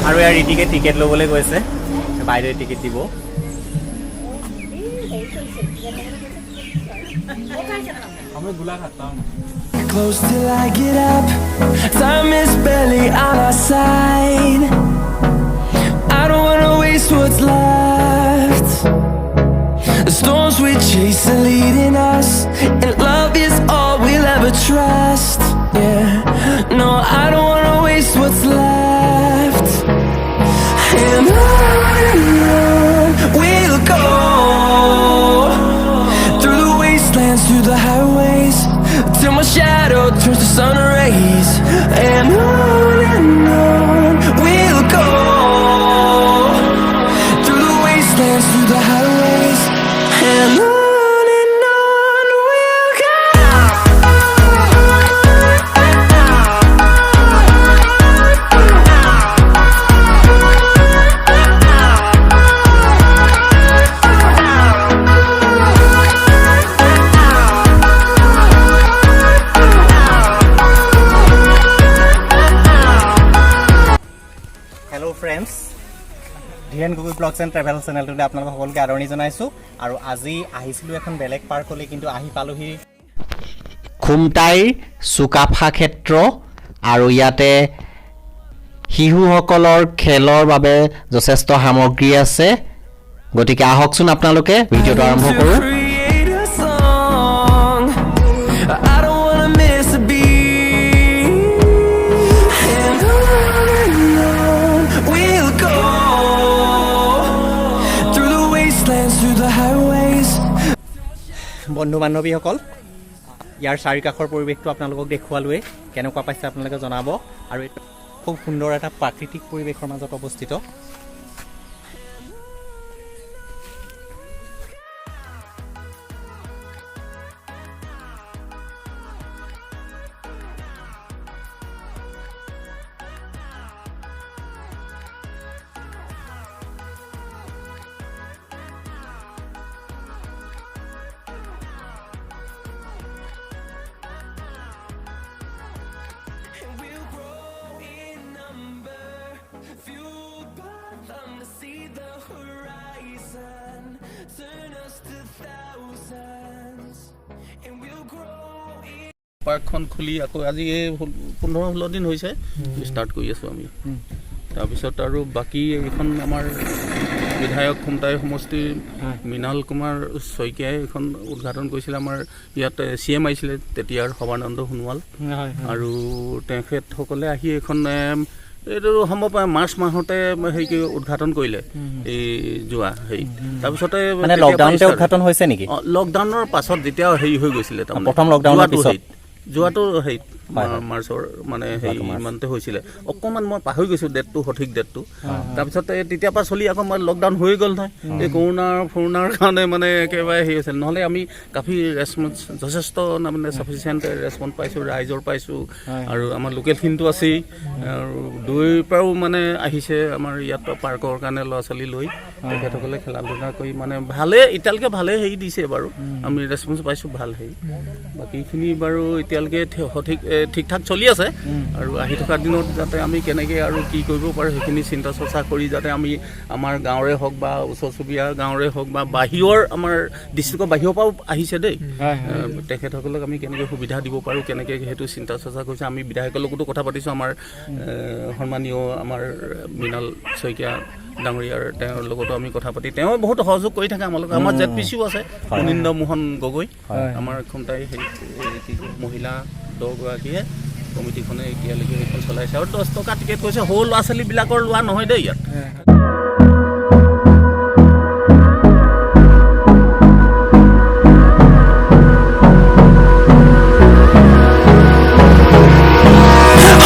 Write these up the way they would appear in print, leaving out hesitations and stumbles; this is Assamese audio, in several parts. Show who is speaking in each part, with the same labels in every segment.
Speaker 1: আৰু ইয়াৰ ৰীতিকে টিকেট ল'বলৈ গৈছে বাইদেৱে টিকেট দিব
Speaker 2: আমি গোলাঘাট পাম
Speaker 3: Close till I get up. Time is barely on our side. I don't wanna waste what's left. The storms we chase are leading us, and love is all we'll ever trust. Yeah, no, I don't wanna waste what's left. And on we'll go, through the wastelands, through the highways, till my shadow turns to sun rays. And on we'll go, through the wastelands, through the highways. And on we'll go.
Speaker 1: Hello' friends Dhiren Gogoi blogs and travel চেনেলটোলৈ আপোনালোক সকলোকে আদৰণি জনাইছোঁ আৰু আজি আহিছিলোঁ এখন বেলেগ পাৰ্কলৈ কিন্তু আহি পালোহি খুমটাইৰ চুকাফা ক্ষেত্ৰ আৰু ইয়াতে শিশুসকলৰ খেলৰ বাবে যথেষ্ট সামগ্ৰী আছে গতিকে আহকচোন আপোনালোকে ভিডিঅ'টো আৰম্ভ কৰোঁ
Speaker 3: Create a song. I don't wanna miss a beat. And on we'll go, through the wastelands, through the highways.
Speaker 1: বন্ধু বান্ধৱীসকল ইয়াৰ চাৰিকাষৰ পৰিৱেশটো আপোনালোকক দেখুৱালোৱে কেনেকুৱা পাইছে আপোনালোকে জনাব আৰু এইটো খুব সুন্দৰ এটা প্ৰাকৃতিক পৰিৱেশৰ মাজত অৱস্থিত
Speaker 3: We'll grow in number, fueled by them to see the horizon, turn us to thousands, and we'll grow in.
Speaker 2: পাৰ্কখন খুলি আকৌ আজি এই 15-16 দিন হৈছে ষ্টাৰ্ট কৰি আছোঁ আমি তাৰপিছত আৰু বাকী এইখন আমাৰ বিধায়ক খুমটাই সমষ্টিৰ মৃণাল কুমাৰ শইকীয়াই এইখন উদ্ঘাটন কৰিছিলে আমাৰ ইয়াত CM আহিছিলে তেতিয়াৰ সৰ্বানন্দ সোণোৱাল আৰু তেখেতসকলে আহি এইখন এইটো সম্ভৱ মাৰ্চ মাহতে হেৰি উদ্ঘাটন কৰিলে এই যোৱা হেৰি তাৰপিছতে
Speaker 1: মানে লকডাউনতে উদ্ঘাটন হৈছে নেকি
Speaker 2: লকডাউনৰ পাছত যেতিয়া হেৰি হৈ গৈছিলে
Speaker 1: প্ৰথম লকডাউনৰ পিছত
Speaker 2: যোৱাটো হেৰি মাৰ্চৰ মানে হেৰি ইমানতে হৈছিলে অকণমান মই পাহৰি গৈছোঁ ডেটটো সঠিক ডেটটো তাৰপিছত তেতিয়াৰ পৰা চলি আকৌ মই লকডাউন হৈ গ'ল নহয় এই কৰোণাৰ কাৰণে মানে একেবাৰে হেৰি হৈছিল নহ'লে আমি কাফি ৰেচপন্স যথেষ্ট মানে চাফিচিয়েণ্ট ৰেচপন্স পাইছোঁ ৰাইজৰ পাইছোঁ আৰু আমাৰ লোকেলখিনিতো আছেই আৰু দূৰৈৰ পৰাও মানে আহিছে আমাৰ ইয়াত পাৰ্কৰ কাৰণে ল'ৰা ছোৱালী লৈ তেখেতসকলে খেলা ধূলা কৰি মানে ভালে এতিয়ালৈকে ভালে হেৰি দিছে বাৰু আমি ৰেচপন্স পাইছোঁ ভাল হেৰি বাকীখিনি বাৰু এতিয়ালৈকে সঠিক ঠিক ঠাক চলি আছে আৰু আহি থকা দিনত যাতে আমি কেনেকৈ আৰু কি কৰিব পাৰোঁ সেইখিনি চিন্তা চৰ্চা কৰি যাতে আমি আমাৰ গাঁৱৰে হওক বা ওচৰ চুবুৰীয়া গাঁৱৰে হওক বা বাহিৰৰ আমাৰ ডিষ্ট্ৰিক্টৰ বাহিৰৰ পৰাও আহিছে দেই তেখেতসকলক আমি কেনেকৈ সুবিধা দিব পাৰোঁ কেনেকৈ সেইটো চিন্তা চৰ্চা কৰিছে আমি বিধায়কৰ লগতো কথা পাতিছোঁ আমাৰ সন্মানীয় আমাৰ মৃণাল শইকীয়া ডাঙৰীয়াৰ তেওঁৰ লগতো আমি কথা পাতি তেওঁ বহুত সহযোগ কৰি থাকে আমাৰ লগত আমাৰ ZPCও আছে মুনীন্দ্ৰ মোহন গগৈ আমাৰ খুমটাই মহিলা 10 গৰাকীয়ে কমিটিখনে এতিয়ালৈকে এইখন চলাইছে আৰু 10 টকা টিকেট কৈছে সৰু ল'ৰা ছোৱালীবিলাকৰ লোৱা নহয় দেই ইয়াত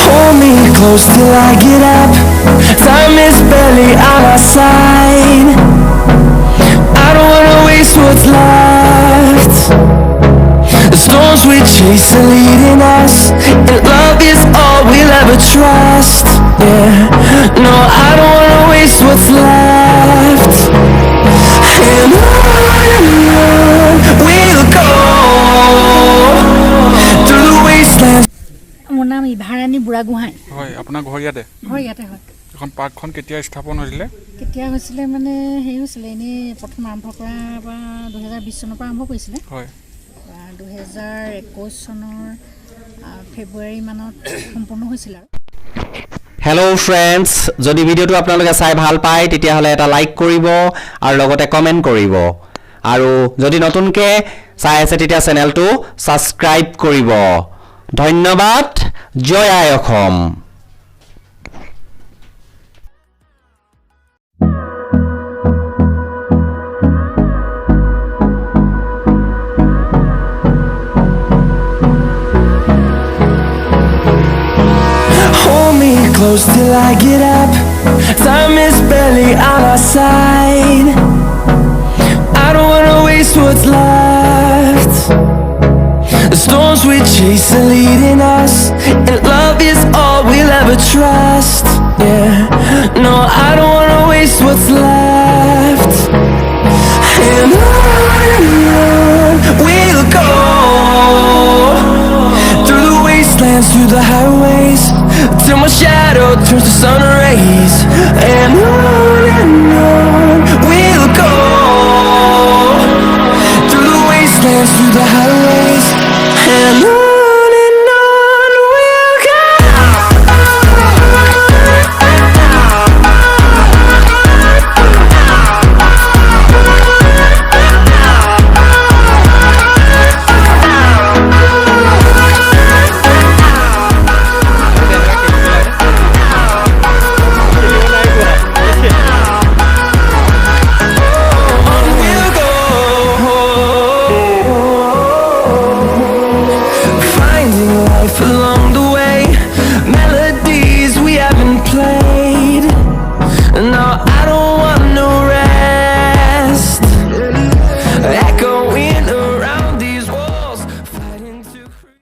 Speaker 3: Hold me close till I get up. Time is barely on our side. I don't wanna waste what's left. The storms we chase are leading us, and love is all we'll ever trust. Yeah, no, I don't wanna waste what's left. And on we'll go, through the wastelands.
Speaker 4: মোৰ নাম ইভাৰাণী বুঢ়াগোহাঁই
Speaker 5: হয় আপোনাৰ ঘৰ ইয়াতে
Speaker 4: ঘৰ ইয়াতে হয় এখন পাৰ্কখন কেতিয়া স্থাপন হৈছিলে
Speaker 5: কেতিয়া হৈছিলে মানে হেৰি হৈছিলে এনেই প্ৰথম আৰম্ভ কৰা বা 2020 চনৰ পৰা আৰম্ভ কৰিছিলে
Speaker 4: হয়
Speaker 5: 2021 চনৰ ফেব্ৰুৱাৰী মানত সম্পূৰ্ণ হৈছিল আৰু
Speaker 1: হেল্ল' ফ্ৰেণ্ডছ যদি ভিডিঅ'টো আপোনালোকে চাই ভাল পায় তেতিয়াহ'লে এটা লাইক কৰিব আৰু লগতে কমেণ্ট কৰিব আৰু যদি নতুনকৈ চাই আছে তেতিয়া চেনেলটো ছাবস্ক্ৰাইব কৰিব ধন্যবাদ জয় আই Assam
Speaker 3: Close till I get up. Time is barely on our side. I don't wanna waste what's left. The storms we chase are leading us, and love is all we'll ever trust. Yeah, no, I don't wanna waste what's left. And on we'll go through the wastelands, through the